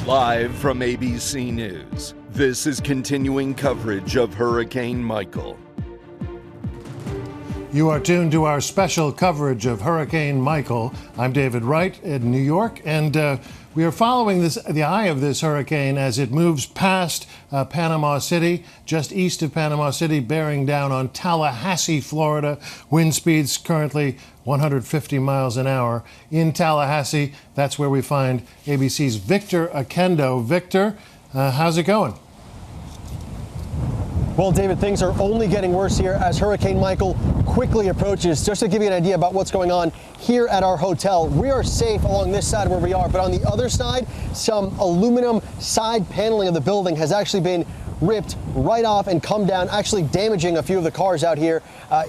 Live from ABC News, this is continuing coverage of Hurricane Michael. You are tuned to our special coverage of Hurricane Michael. I'm David Wright in New York, and we are following the eye of this hurricane as it moves past Panama City, just east of Panama City, bearing down on Tallahassee, Florida. Wind speeds currently 150 miles an hour in Tallahassee. That's where we find ABC's Victor Oquendo. Victor, how's it going? Well, David, things are only getting worse here as Hurricane Michael quickly approaches. Just to give you an idea about what's going on here at our hotel, we are safe along this side where we are, but on the other side, some aluminum side paneling of the building has actually been ripped right off and come down, actually damaging a few of the cars out here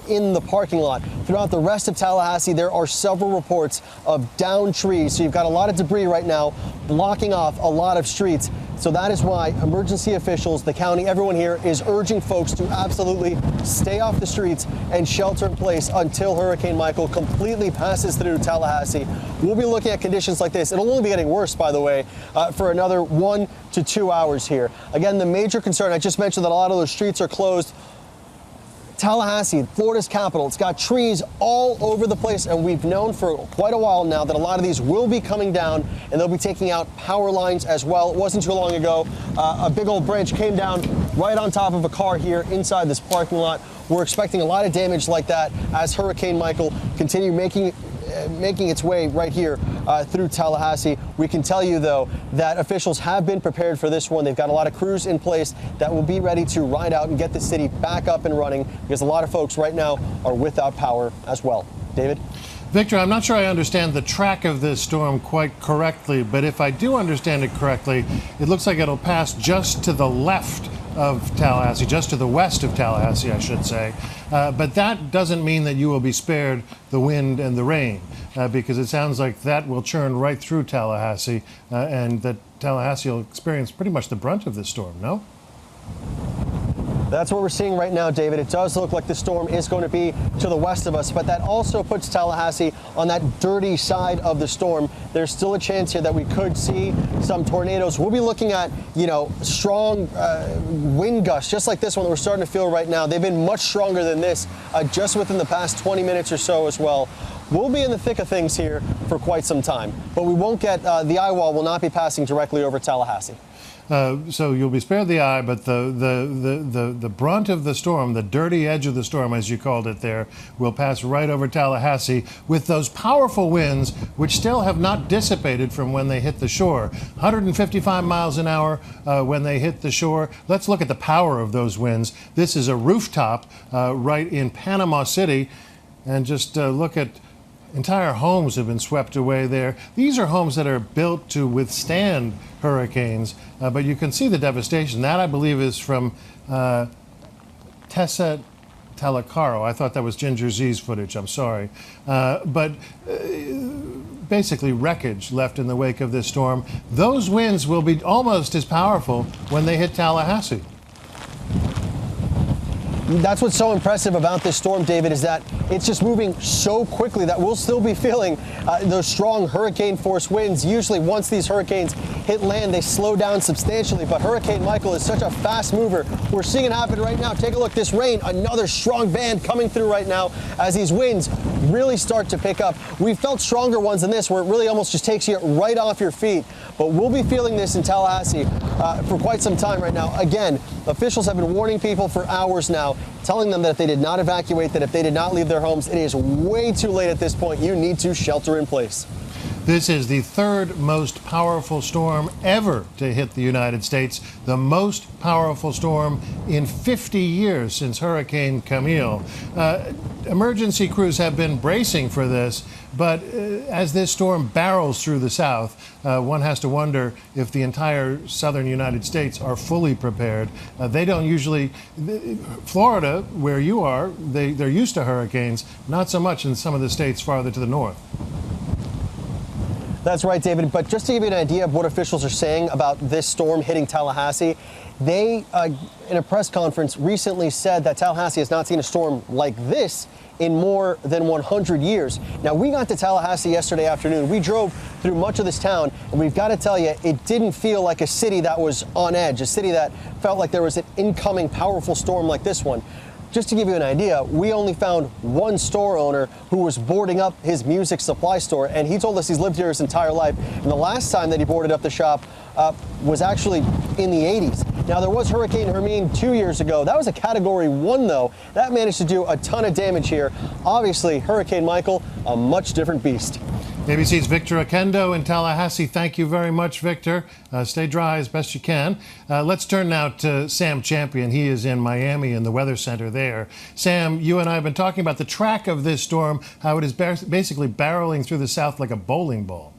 in the parking lot. Throughout the rest of Tallahassee, there are several reports of downed trees. So you've got a lot of debris right now blocking off a lot of streets. So that is why emergency officials, the county, everyone here is urging folks to absolutely stay off the streets and shelter in place until Hurricane Michael completely passes through Tallahassee. We'll be looking at conditions like this. It'll only be getting worse, by the way, for another 1 to 2 hours here. Again, the major concern, I just mentioned that a lot of those streets are closed. Tallahassee, Florida's capital, it's got trees all over the place, and we've known for quite a while now that a lot of these will be coming down, and they'll be taking out power lines as well. It wasn't too long ago, a big old branch came down right on top of a car here inside this parking lot. We're expecting a lot of damage like that as Hurricane Michael continue making its way right here through Tallahassee. We can tell you, though, that officials have been prepared for this one. They've got a lot of crews in place that will be ready to ride out and get the city back up and running, because a lot of folks right now are without power as well. David? Victor, I'm not sure I understand the track of this storm quite correctly, but if I do understand it correctly, it looks like it'll pass just to the left of Tallahassee, just to the west of Tallahassee, I should say. But that doesn't mean that you will be spared the wind and the rain, because it sounds like that will churn right through Tallahassee, and that Tallahassee will experience pretty much the brunt of this storm, no? That's what we're seeing right now, David. It does look like the storm is going to be to the west of us, but that also puts Tallahassee on that dirty side of the storm. There's still a chance here that we could see some tornadoes. We'll be looking at, strong wind gusts, just like this one that we're starting to feel right now. They've been much stronger than this just within the past 20 minutes or so as well. We'll be in the thick of things here for quite some time, but we won't get, the eye wall will not be passing directly over Tallahassee. So you'll be spared the eye, but the brunt of the storm, the dirty edge of the storm, as you called it there, will pass right over Tallahassee with those powerful winds, which still have not dissipated from when they hit the shore. 155 miles an hour when they hit the shore. Let's look at the power of those winds. This is a rooftop right in Panama City, and just look at entire homes have been swept away there. These are homes that are built to withstand hurricanes, but you can see the devastation. That, I believe, is from Tessa Talacaro. I thought that was Ginger Z's footage. I'm sorry. But basically wreckage left in the wake of this storm. Those winds will be almost as powerful when they hit Tallahassee. That's what's so impressive about this storm, David, is that it's just moving so quickly that we'll still be feeling those strong hurricane force winds. Usually once these hurricanes hit land, they slow down substantially, but Hurricane Michael is such a fast mover. We're seeing it happen right now. Take a look, this rain, another strong band coming through right now as these winds really start to pick up. We've felt stronger ones than this, where it really almost just takes you right off your feet, but we'll be feeling this in Tallahassee for quite some time right now. Again, officials have been warning people for hours now, telling them that if they did not evacuate, that if they did not leave their homes, it is way too late at this point. You need to shelter in place. This is the third most powerful storm ever to hit the United States, the most powerful storm in 50 years since Hurricane Camille. Emergency crews have been bracing for this, but as this storm barrels through the south, one has to wonder if the entire southern United States are fully prepared. They don't usually, Florida, where you are, they're used to hurricanes, not so much in some of the states farther to the north. That's right, David. But just to give you an idea of what officials are saying about this storm hitting Tallahassee, they, in a press conference recently, said that Tallahassee has not seen a storm like this in more than 100 years. Now, we got to Tallahassee yesterday afternoon. We drove through much of this town, and we've got to tell you, it didn't feel like a city that was on edge, a city that felt like there was an incoming powerful storm like this one. Just to give you an idea, we only found one store owner who was boarding up his music supply store, and he told us he's lived here his entire life. And the last time that he boarded up the shop was actually in the 80s. Now, there was Hurricane Hermine 2 years ago. That was a Category 1, though. That managed to do a ton of damage here. Obviously, Hurricane Michael, a much different beast. ABC's Victor Oquendo in Tallahassee. Thank you very much, Victor. Stay dry as best you can. Let's turn now to Sam Champion. He is in Miami in the Weather Center there. Sam, you and I have been talking about the track of this storm, how it is basically barreling through the south like a bowling ball.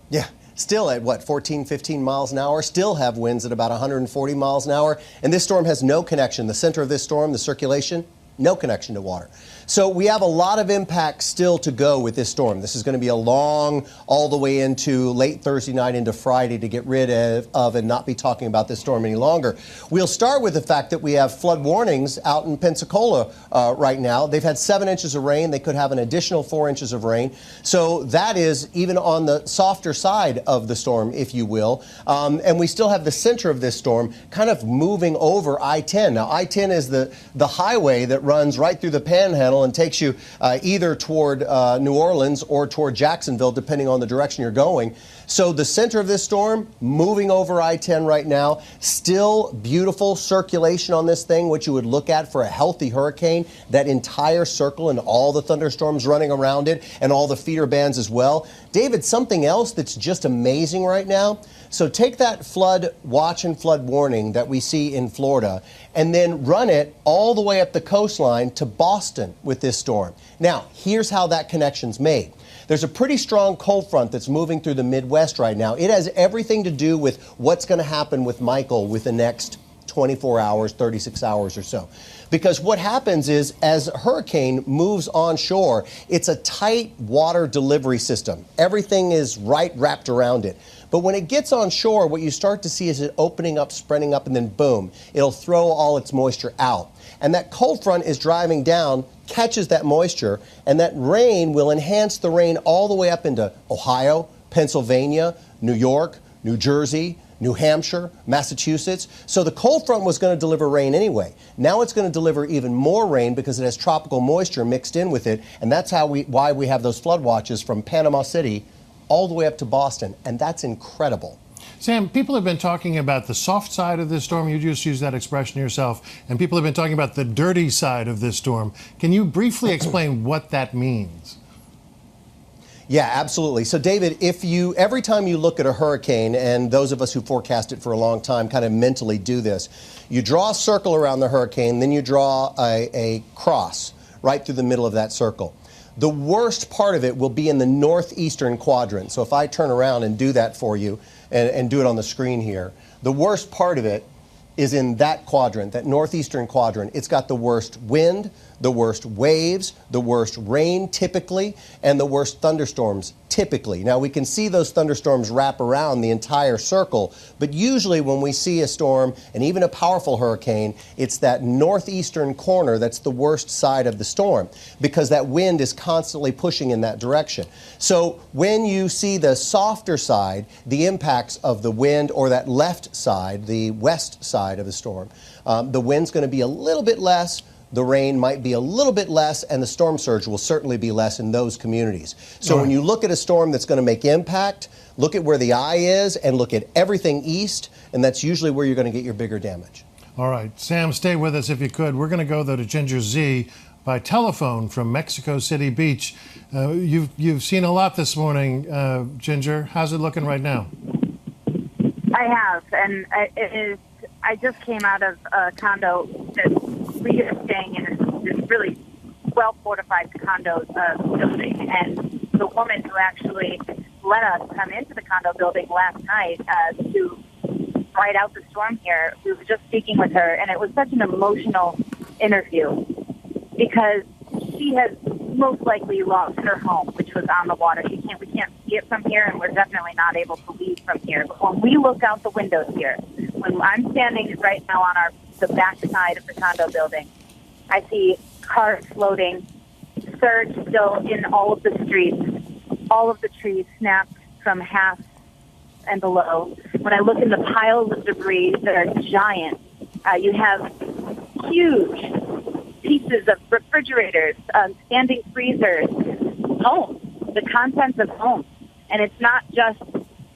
Yeah. Still at, 14, 15 miles an hour, still have winds at about 140 miles an hour. And this storm has no connection. The center of this storm, the circulation, no connection to water. So we have a lot of impact still to go with this storm. This is going to be a long, all the way into late Thursday night into Friday to get rid of and not be talking about this storm any longer. We'll start with the fact that we have flood warnings out in Pensacola right now. They've had 7 inches of rain. They could have an additional 4 inches of rain. So that is even on the softer side of the storm, if you will. And we still have the center of this storm kind of moving over I-10. Now, I-10 is the highway that runs right through the Panhandle and takes you either toward New Orleans or toward Jacksonville, depending on the direction you're going. So the center of this storm moving over I-10 right now. Still beautiful circulation on this thing, which you would look at for a healthy hurricane. That entire circle and all the thunderstorms running around it and all the feeder bands as well. David, something else that's just amazing right now. So take that flood watch and flood warning that we see in Florida and then run it all the way up the coastline to Boston with this storm. Now, here's how that connection's made. There's a pretty strong cold front that's moving through the Midwest right now. It has everything to do with what's going to happen with Michael with the next 24 hours, 36 hours or so. Because what happens is, as a hurricane moves onshore, it's a tight water delivery system. Everything is wrapped around it. But when it gets onshore, what you start to see is it opening up, spreading up, and then boom, it'll throw all its moisture out. And that cold front is driving down, catches that moisture, and that rain will enhance the rain all the way up into Ohio, Pennsylvania, New York, New Jersey, New Hampshire, Massachusetts. So the cold front was going to deliver rain anyway. Now it's going to deliver even more rain because it has tropical moisture mixed in with it, and that's why we have those flood watches from Panama City all the way up to Boston, and that's incredible. Sam, people have been talking about the soft side of this storm. You just used that expression yourself. And people have been talking about the dirty side of this storm. Can you briefly explain what that means? Yeah, absolutely. So, David, every time you look at a hurricane, and those of us who forecast it for a long time kind of mentally do this, you draw a circle around the hurricane, then you draw a cross right through the middle of that circle. The worst part of it will be in the northeastern quadrant. So if I turn around and do that for you and do it on the screen here, the worst part of it is in that quadrant, that northeastern quadrant. It's got the worst wind, the worst waves, the worst rain typically, and the worst thunderstorms typically. Now we can see those thunderstorms wrap around the entire circle, but usually when we see a storm and even a powerful hurricane, it's that northeastern corner that's the worst side of the storm because that wind is constantly pushing in that direction. So when you see the softer side, the impacts of the wind, or that left side, the west side of the storm, the wind's going to be a little bit less, the rain might be a little bit less, and the storm surge will certainly be less in those communities. So when you look at a storm that's going to make impact, look at where the eye is and look at everything east, and that's usually where you're going to get your bigger damage. All right. Sam, stay with us if you could. We're going to go, though, to Ginger Z by telephone from Mexico City Beach. You've seen a lot this morning, Ginger. How's it looking right now? I have, and I just came out of a condo that we are staying in this really well-fortified condo building, and the woman who actually let us come into the condo building last night to ride out the storm here, we were just speaking with her, and it was such an emotional interview because she has most likely lost her home, which was on the water. We can't see it from here, and we're definitely not able to leave from here. But when we look out the windows here, when I'm standing right now on the back side of the condo building, I see cars floating, surge still in all of the streets, all of the trees snapped from half and below. When I look in the piles of debris that are giant, you have huge pieces of refrigerators, standing freezers, homes, the contents of homes. And it's not just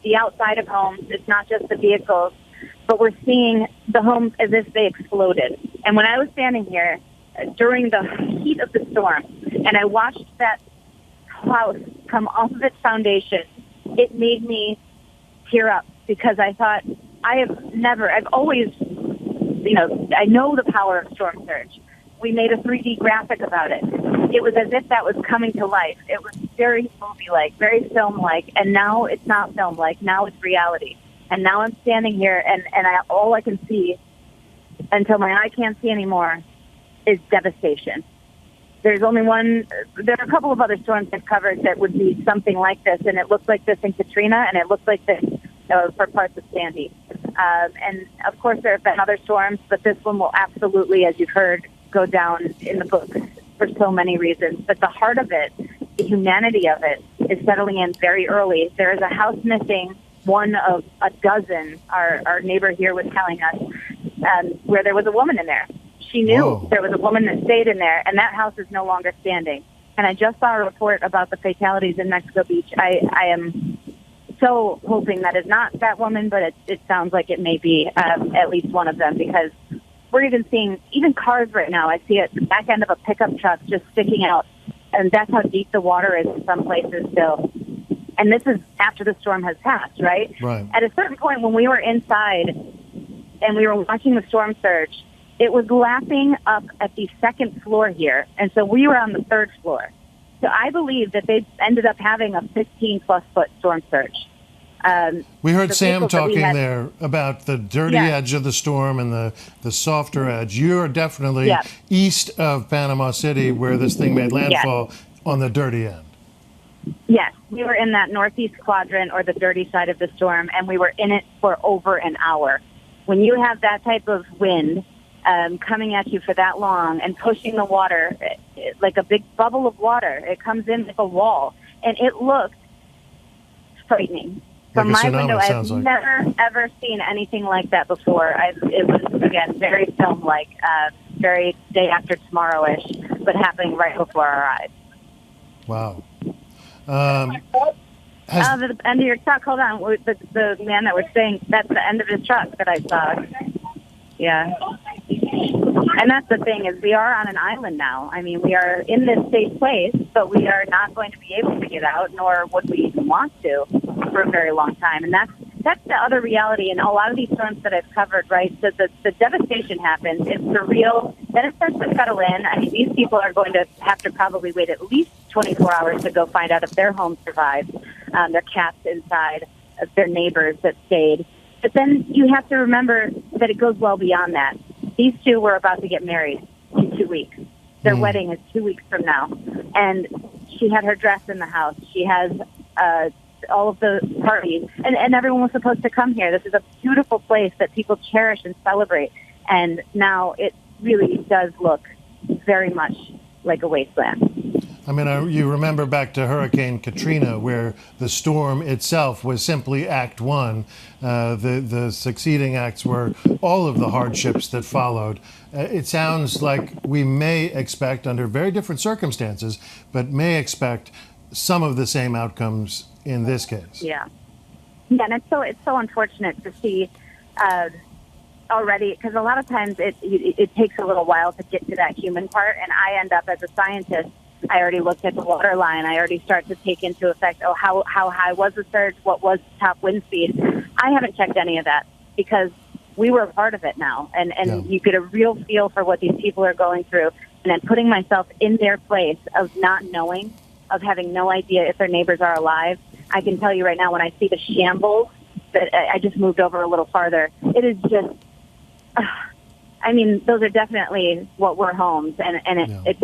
the outside of homes, it's not just the vehicles, but we're seeing the homes as if they exploded. And when I was standing here during the heat of the storm, and I watched that house come off of its foundation, it made me tear up, because I thought, I've always, I know the power of storm surge. We made a 3D graphic about it. It was as if that was coming to life. It was very movie-like, very film-like, and now it's not film-like. Now it's reality. And now I'm standing here, and all I can see, until my eye can't see anymore, is devastation. There's only one. There are a couple of other storms I've covered that would be something like this, and it looked like this in Katrina, and it looked like this for parts of Sandy. And of course, there have been other storms, but this one will absolutely, as you've heard, go down in the books for so many reasons. But the heart of it, the humanity of it, is settling in very early. There is a house missing, one of a dozen. Our neighbor here was telling us, where there was a woman in there. She knew there was a woman that stayed in there, and that house is no longer standing. And I just saw a report about the fatalities in Mexico Beach. I am so hoping that it's not that woman, but it sounds like it may be at least one of them, because we're even seeing cars right now. I see at the back end of a pickup truck just sticking out, and that's how deep the water is in some places still. And this is after the storm has passed, right? Right. At a certain point when we were inside and we were watching the storm surge, it was lapping up at the second floor here, and so we were on the third floor. So I believe that they ended up having a 15-plus foot storm surge. We heard Sam talking had there about the dirty edge of the storm and the softer edge. You're definitely east of Panama City, where this thing made landfall, on the dirty end. Yes, we were in that northeast quadrant, or the dirty side of the storm, and we were in it for over an hour. When you have that type of wind coming at you for that long and pushing the water like a big bubble of water, it comes in like a wall, and it looked frightening. From my window, I've never, ever seen anything like that before. It was, again, very film-like, very day after tomorrow-ish, but happening right before our eyes. Wow. The end of your truck, hold on. The man that was saying, that's the end of his truck that I saw. Yeah. And that's the thing, is we are on an island now. I mean, we are in this safe place, but we are not going to be able to get out, nor would we even want to for a very long time. And that's the other reality. And a lot of these storms that I've covered, right, so the devastation happens. It's surreal. Then it starts to settle in. I mean, these people are going to have to probably wait at least 24 hours to go find out if their home survived, their cats inside, their neighbors that stayed. But then you have to remember that it goes well beyond that. These two were about to get married in 2 weeks. Their wedding is 2 weeks from now. And she had her dress in the house. She has all of the parties. And everyone was supposed to come here. This is a beautiful place that people cherish and celebrate. And now it really does look very much like a wasteland. I mean, you remember back to Hurricane Katrina, where the storm itself was simply Act One. The succeeding acts were all of the hardships that followed. It sounds like we may expect, under very different circumstances, but may expect some of the same outcomes in this case. Yeah, and it's so unfortunate to see already, because a lot of times it takes a little while to get to that human part, and I end up as a scientist. I already looked at the water line. I already start to take into effect, how high was the surge? What was the top wind speed? I haven't checked any of that, because we were a part of it now. And you get a real feel for what these people are going through. And then putting myself in their place of not knowing, of having no idea if their neighbors are alive. I can tell you right now, when I see the shambles, that I just moved over a little farther, it is just, I mean, those are definitely what were homes. And it's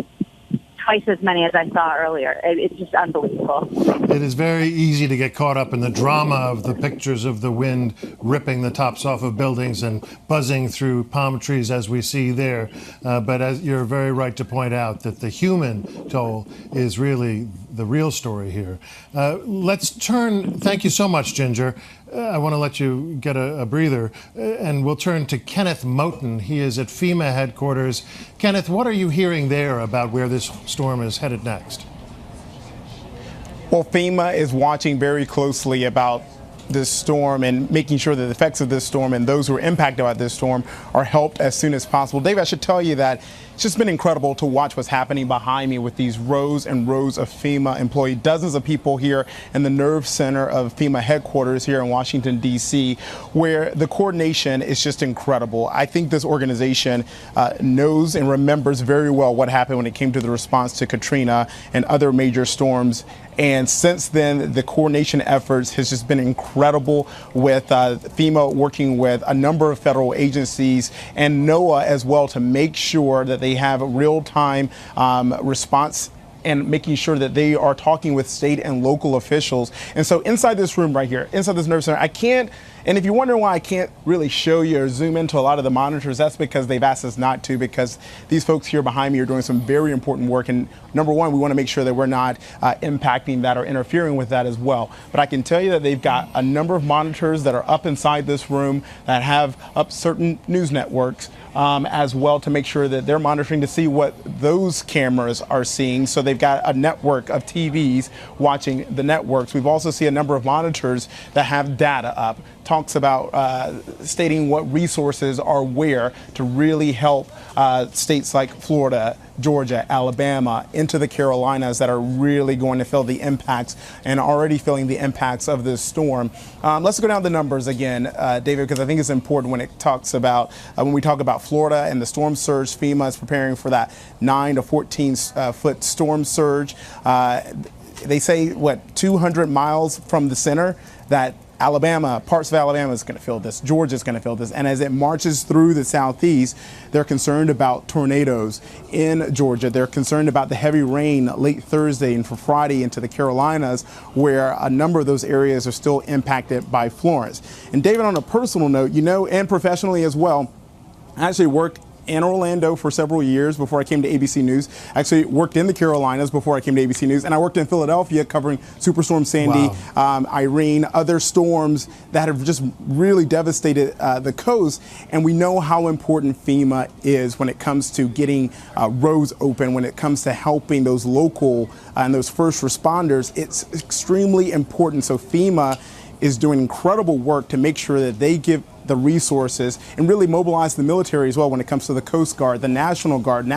twice as many as I saw earlier. It's just unbelievable. It is very easy to get caught up in the drama of the pictures of the wind ripping the tops off of buildings and buzzing through palm trees, as we see there. But as you're very right to point out, that the human toll is really the real story here. Let's turn, thank you so much, Ginger. I want to let you get a breather, and we'll turn to Kenneth Moten. He is at FEMA headquarters. Kenneth, what are you hearing there about where this storm is headed next? Well, FEMA is watching very closely about this storm and making sure that the effects of this storm and those who are impacted by this storm are helped as soon as possible. Dave, I should tell you that it's just been incredible to watch what's happening behind me with these rows and rows of FEMA employees, dozens of people here in the nerve center of FEMA headquarters here in Washington, D.C., where the coordination is just incredible. I think this organization knows and remembers very well what happened when it came to the response to Katrina and other major storms. And since then, the coordination efforts has just been incredible, with FEMA working with a number of federal agencies and NOAA as well to make sure that they have a real-time response and making sure that they are talking with state and local officials. And so inside this room right here, inside this nerve center, I can't, and if you're wondering why I can't really show you or zoom into a lot of the monitors, that's because they've asked us not to, because these folks here behind me are doing some very important work. And number one, we want to make sure that we're not impacting that or interfering with that as well. But I can tell you that they've got a number of monitors that are up inside this room that have up certain news networks as well, to make sure that they're monitoring to see what those cameras are seeing. So they've got a network of TVs watching the networks. We've also seen a number of monitors that have data up, talks about stating what resources are where to really help states like Florida, Georgia, Alabama, into the Carolinas that are really going to feel the impacts and already feeling the impacts of this storm. Let's go down the numbers again, David, because I think it's important when it talks about, when we talk about Florida and the storm surge. FEMA is preparing for that 9 to 14 foot storm surge. They say, 200 miles from the center, that Alabama, parts of Alabama is going to feel this. Georgia is going to feel this. And as it marches through the southeast, they're concerned about tornadoes in Georgia. They're concerned about the heavy rain late Thursday and for Friday into the Carolinas, where a number of those areas are still impacted by Florence. And David, on a personal note, and professionally as well, I actually worked in Orlando for several years before I came to ABC News. Actually worked in the Carolinas before I came to ABC News, and I worked in Philadelphia covering Superstorm Sandy, Irene, other storms that have just really devastated the coast. And we know how important FEMA is when it comes to getting roads open, when it comes to helping those local and those first responders. It's extremely important. So FEMA is doing incredible work to make sure that they give the resources and really mobilize the military as well when it comes to the Coast Guard, the National Guard.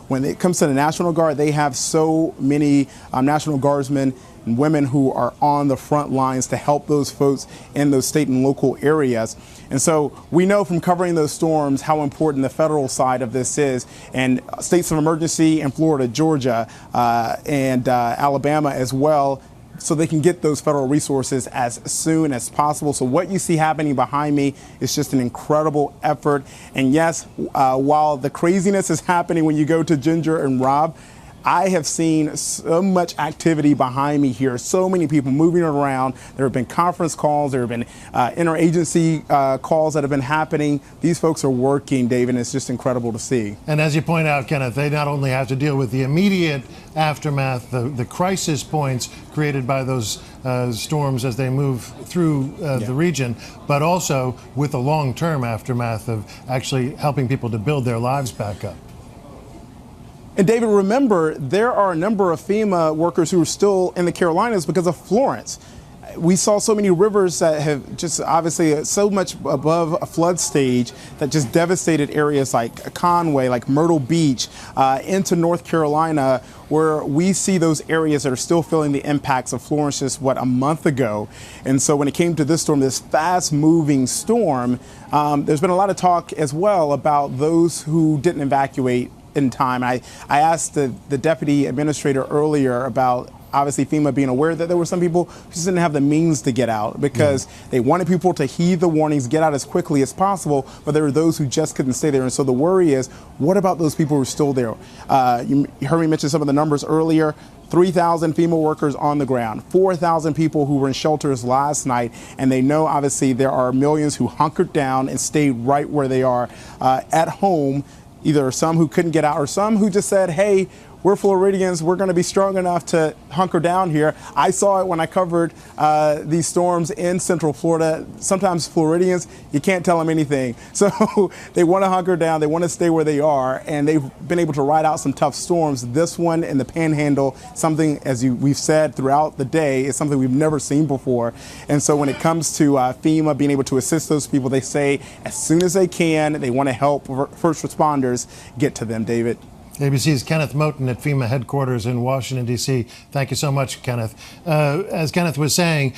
When it comes to the National Guard, they have so many National Guardsmen and women who are on the front lines to help those folks in those state and local areas. And so we know from covering those storms how important the federal side of this is, and states of emergency in Florida, Georgia, and Alabama as well, so they can get those federal resources as soon as possible. So what you see happening behind me is just an incredible effort. And yes, while the craziness is happening when you go to Ginger and Rob, I have seen so much activity behind me here, so many people moving around. There have been conference calls, there have been interagency calls that have been happening. These folks are working, David, and it's just incredible to see. And as you point out, Kenneth, they not only have to deal with the immediate aftermath, the crisis points created by those storms as they move through the region, but also with the long-term aftermath of actually helping people to build their lives back up. And David, remember, there are a number of FEMA workers who are still in the Carolinas because of Florence. We saw so many rivers that have just obviously so much above a flood stage that just devastated areas like Conway, like Myrtle Beach, into North Carolina, where we see those areas that are still feeling the impacts of Florence just, a month ago. And so when it came to this storm, this fast-moving storm, there's been a lot of talk as well about those who didn't evacuate in time. I asked the deputy administrator earlier about obviously FEMA being aware that there were some people who just didn't have the means to get out because they wanted people to heed the warnings, get out as quickly as possible, but there were those who just couldn't stay there. And so the worry is, what about those people who are still there? You heard me mention some of the numbers earlier. 3,000 FEMA workers on the ground, 4,000 people who were in shelters last night, and they know obviously there are millions who hunkered down and stayed right where they are at home. Either some who couldn't get out or some who just said, hey, we're Floridians. We're going to be strong enough to hunker down here. I saw it when I covered these storms in Central Florida. Sometimes Floridians, you can't tell them anything. So they want to hunker down. They want to stay where they are, and they've been able to ride out some tough storms. This one in the Panhandle, something, as we've said throughout the day, is something we've never seen before. And so when it comes to FEMA being able to assist those people, they say as soon as they can, they want to help first responders get to them, David. ABC's Kenneth Moten at FEMA headquarters in Washington, D.C. Thank you so much, Kenneth. As Kenneth was saying,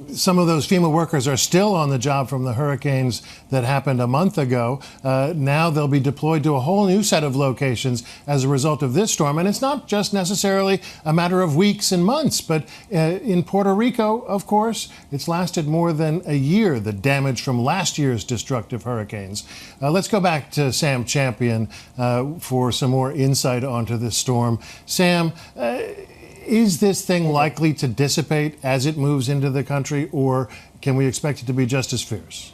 some of those FEMA workers are still on the job from the hurricanes that happened a month ago. Now they'll be deployed to a whole new set of locations as a result of this storm. And it's not just necessarily a matter of weeks and months, but in Puerto Rico, of course, it's lasted more than a year, the damage from last year's destructive hurricanes. Let's go back to Sam Champion for some more insight onto this storm. Sam, is this thing likely to dissipate as it moves into the country, or can we expect it to be just as fierce?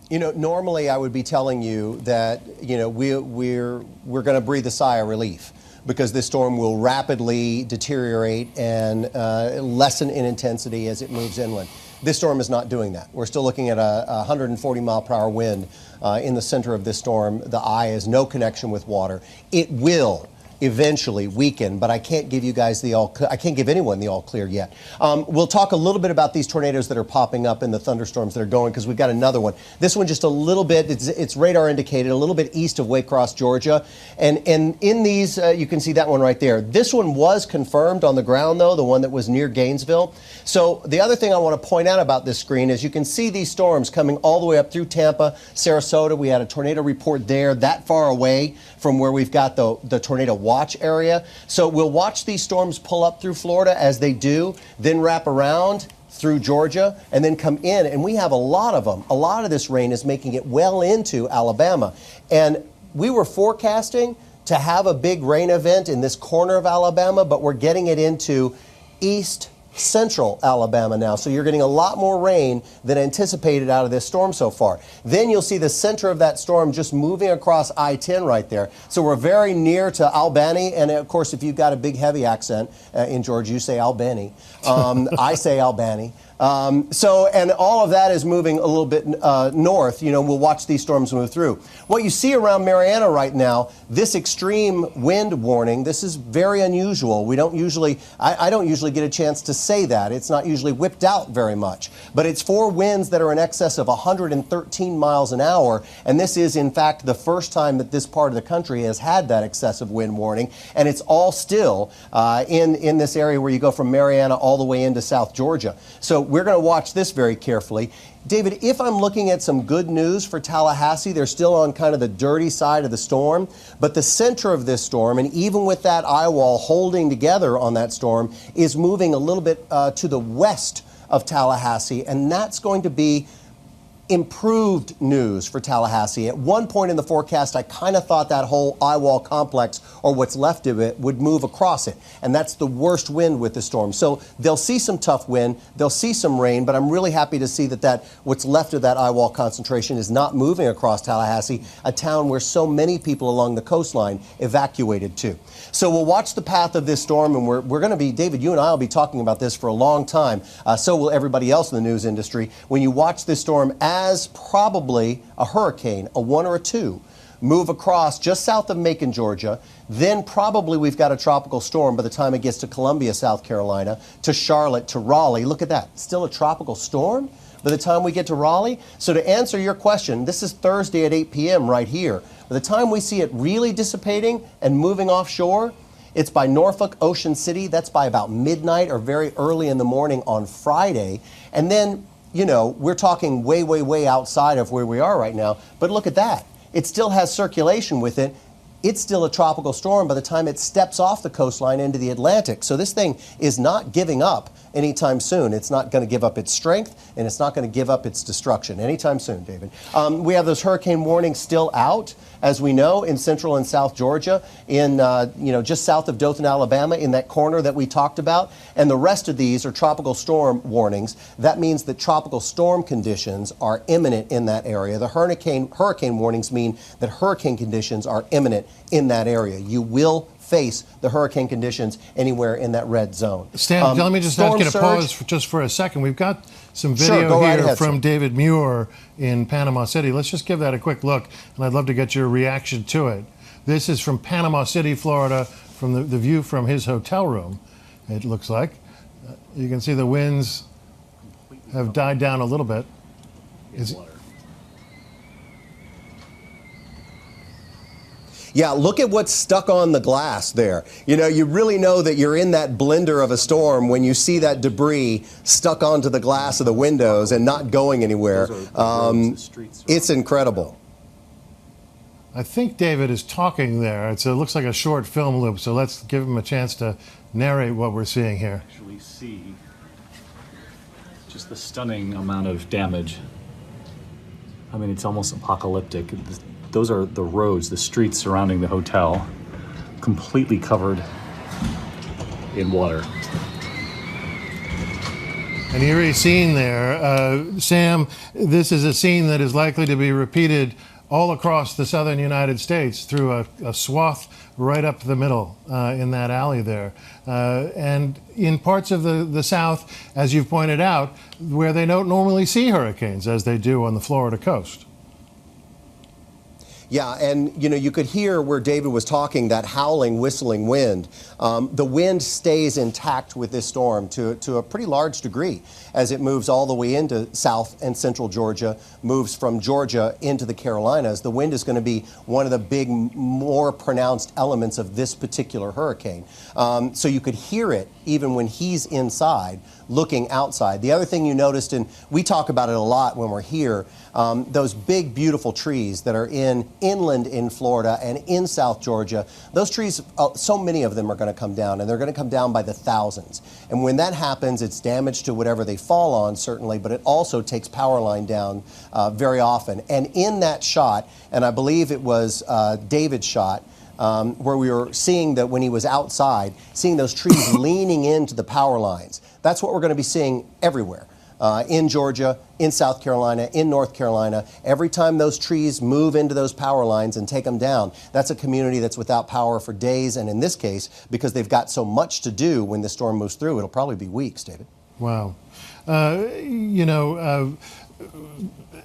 You know, normally I would be telling you that, you know, we're going to breathe a sigh of relief, because this storm will rapidly deteriorate and lessen in intensity as it moves inland. This storm is not doing that. We're still looking at a 140 mile per hour wind in the center of this storm. The eye has no connection with water. It will eventually weaken, but I can't give you guys I can't give anyone the all clear yet. We'll talk a little bit about these tornadoes that are popping up and the thunderstorms that are going, because we've got another one. This one just a little bit, it's radar indicated, a little bit east of Waycross, Georgia. And in these, you can see that one right there. This one was confirmed on the ground, though, the one that was near Gainesville. So the other thing I want to point out about this screen is you can see these storms coming all the way up through Tampa, Sarasota. We had a tornado report there, that far away from where we've got the tornado watch area. So we'll watch these storms pull up through Florida as they do, then wrap around through Georgia and then come in. And we have a lot of them. A lot of this rain is making it well into Alabama. And we were forecasting to have a big rain event in this corner of Alabama, but we're getting it into east central Alabama now. So you're getting a lot more rain than anticipated out of this storm so far. Then you'll see the center of that storm just moving across I-10 right there. So we're very near to Albany. And of course, if you've got a big heavy accent in Georgia, you say Albany. I say Albany. And all of that is moving a little bit north. You know, we'll watch these storms move through. What you see around Mariana right now, this extreme wind warning, this is very unusual. We don't usually, I don't usually get a chance to say that. It's not usually whipped out very much. But it's for winds that are in excess of 113 miles an hour. And this is, in fact, the first time that this part of the country has had that excessive wind warning. And it's all still in this area where you go from Mariana all the way into South Georgia. So we're going to watch this very carefully. David, if I'm looking at some good news for Tallahassee, they're still on kind of the dirty side of the storm, but the center of this storm, and even with that eye wall holding together on that storm, is moving a little bit to the west of Tallahassee, and that's going to be improved news for Tallahassee. At one point in the forecast, I kind of thought that whole eye wall complex, or what's left of it, would move across it. And that's the worst wind with the storm. So they'll see some tough wind, they'll see some rain, but I'm really happy to see that what's left of that eye wall concentration is not moving across Tallahassee, a town where so many people along the coastline evacuated to. So we'll watch the path of this storm, and we're going to be, David, you and I will be talking about this for a long time. So will everybody else in the news industry. When you watch this storm as probably a hurricane, a 1 or a 2, move across just south of Macon, Georgia, then probably we've got a tropical storm by the time it gets to Columbia, South Carolina, to Charlotte, to Raleigh. Look at that. Still a tropical storm by the time we get to Raleigh? So to answer your question, this is Thursday at 8 p.m. right here. By the time we see it really dissipating and moving offshore, it's by Norfolk, Ocean City. That's by about midnight or very early in the morning on Friday. And then, you know, we're talking way, way, way outside of where we are right now. But look at that. It still has circulation with it. It's still a tropical storm by the time it steps off the coastline into the Atlantic. So this thing is not giving up anytime soon. It's not going to give up its strength, and it's not going to give up its destruction anytime soon, David. We have those hurricane warnings still out, as we know, in central and south Georgia, in just south of Dothan, Alabama, in that corner that we talked about. And the rest of these are tropical storm warnings. That means that tropical storm conditions are imminent in that area. The hurricane warnings mean that hurricane conditions are imminent in that area. You will face the hurricane conditions anywhere in that red zone. Stan, let me just ask you to pause just for a second. We've got some video here from David Muir in Panama City. Let's just give that a quick look, and I'd love to get your reaction to it. This is from Panama City, Florida, from the view from his hotel room, it looks like. You can see the winds have died down a little bit. Yeah, look at what's stuck on the glass there. You know, you really know that you're in that blender of a storm when you see that debris stuck onto the glass of the windows and not going anywhere. It's incredible. I think David is talking there. It looks like a short film loop, so let's give him a chance to narrate what we're seeing here. Actually see just the stunning amount of damage. I mean, it's almost apocalyptic. Those are the roads, the streets surrounding the hotel, completely covered in water. An eerie scene there. Sam, this is a scene that is likely to be repeated all across the southern United States through a swath right up the middle in that alley there. And in parts of the South, as you've pointed out, where they don't normally see hurricanes as they do on the Florida coast. Yeah, and you know, you could hear where David was talking, that howling, whistling wind. The wind stays intact with this storm to a pretty large degree as it moves all the way into south and central Georgia, moves from Georgia into the Carolinas. The wind is going to be one of the big, more pronounced elements of this particular hurricane. So you could hear it even when he's inside, looking outside. The other thing you noticed, and we talk about it a lot when we're here, those big, beautiful trees that are inland in Florida and in South Georgia, those trees, so many of them are going to come down, and they're going to come down by the thousands. And when that happens, it's damage to whatever they fall on, certainly, but it also takes power line down very often. And in that shot, and I believe it was David's shot, where we were seeing that when he was outside, seeing those trees leaning into the power lines. That's what we're going to be seeing everywhere. In Georgia, in South Carolina, in North Carolina. Every time those trees move into those power lines and take them down, that's a community that's without power for days, and in this case, because they've got so much to do when the storm moves through, it'll probably be weeks, David. Wow.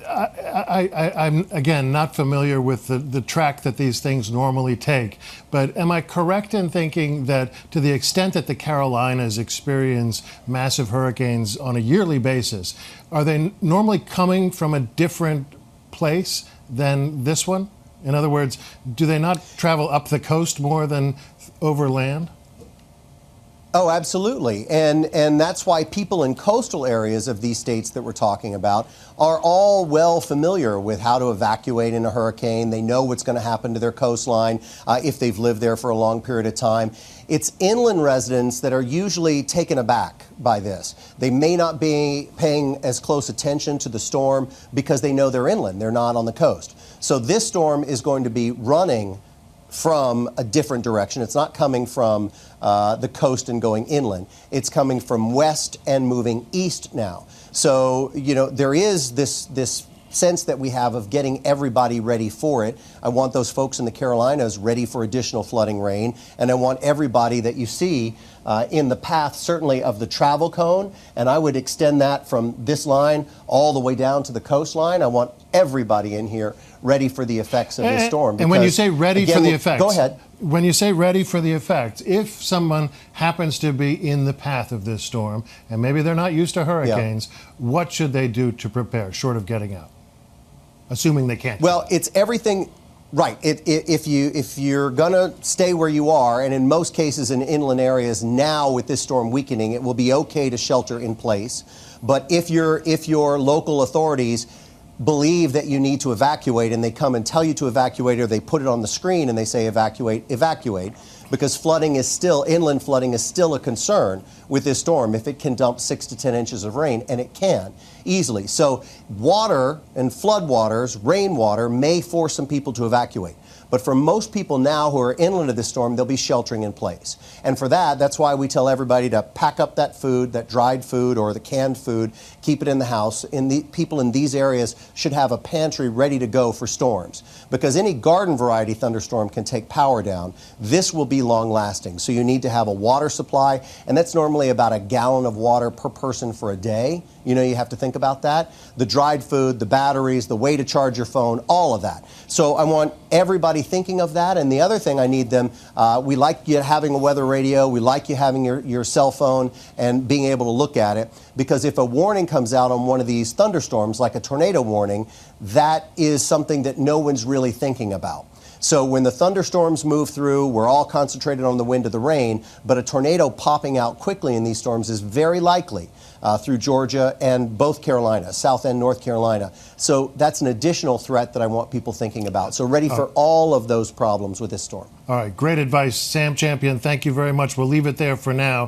I'm, again, not familiar with the track that these things normally take, but am I correct in thinking that to the extent that the Carolinas experience massive hurricanes on a yearly basis, are they normally coming from a different place than this one? In other words, do they not travel up the coast more than over land? Oh, absolutely. And that's why people in coastal areas of these states that we're talking about are all well familiar with how to evacuate in a hurricane. They know what's going to happen to their coastline if they've lived there for a long period of time. It's inland residents that are usually taken aback by this. They may not be paying as close attention to the storm because they know they're inland. They're not on the coast. So this storm is going to be running from a different direction. It's not coming from the coast and going inland. It's coming from west and moving east now. So, you know, there is this sense that we have of getting everybody ready for it. I want those folks in the Carolinas ready for additional flooding rain, and I want everybody that you see in the path, certainly of the travel cone, and I would extend that from this line all the way down to the coastline. I want everybody in here ready for the effects of this storm. And when you say ready for the effects, go ahead. When you say ready for the effects, if someone happens to be in the path of this storm, and maybe they're not used to hurricanes, what should they do to prepare, short of getting out? Assuming they can't. Well, it's everything. Right. If you're going to stay where you are, and in most cases in inland areas now with this storm weakening, it will be okay to shelter in place. But if your local authorities believe that you need to evacuate and they come and tell you to evacuate, or they put it on the screen and they say evacuate, evacuate, because inland flooding is still a concern with this storm if it can dump 6 to 10 inches of rain, and it can easily. So water and floodwaters, rainwater, may force some people to evacuate. But for most people now who are inland of this storm, they'll be sheltering in place. And for that's why we tell everybody to pack up that food, that dried food or the canned food, keep it in the house. People in these areas should have a pantry ready to go for storms, because any garden variety thunderstorm can take power down. This will be be long lasting. So you need to have a water supply, and that's normally about a gallon of water per person for a day. You know, you have to think about that. The dried food, the batteries, the way to charge your phone, all of that. So I want everybody thinking of that. And the other thing I need them, we like you having a weather radio, we like you having your cell phone and being able to look at it, because if a warning comes out on one of these thunderstorms, like a tornado warning, that is something that no one's really thinking about. So when the thunderstorms move through, we're all concentrated on the wind or the rain, but a tornado popping out quickly in these storms is very likely through Georgia and both Carolina, South and North Carolina. So that's an additional threat that I want people thinking about. So ready for all of those problems with this storm. All right, great advice, Sam Champion. Thank you very much. We'll leave it there for now.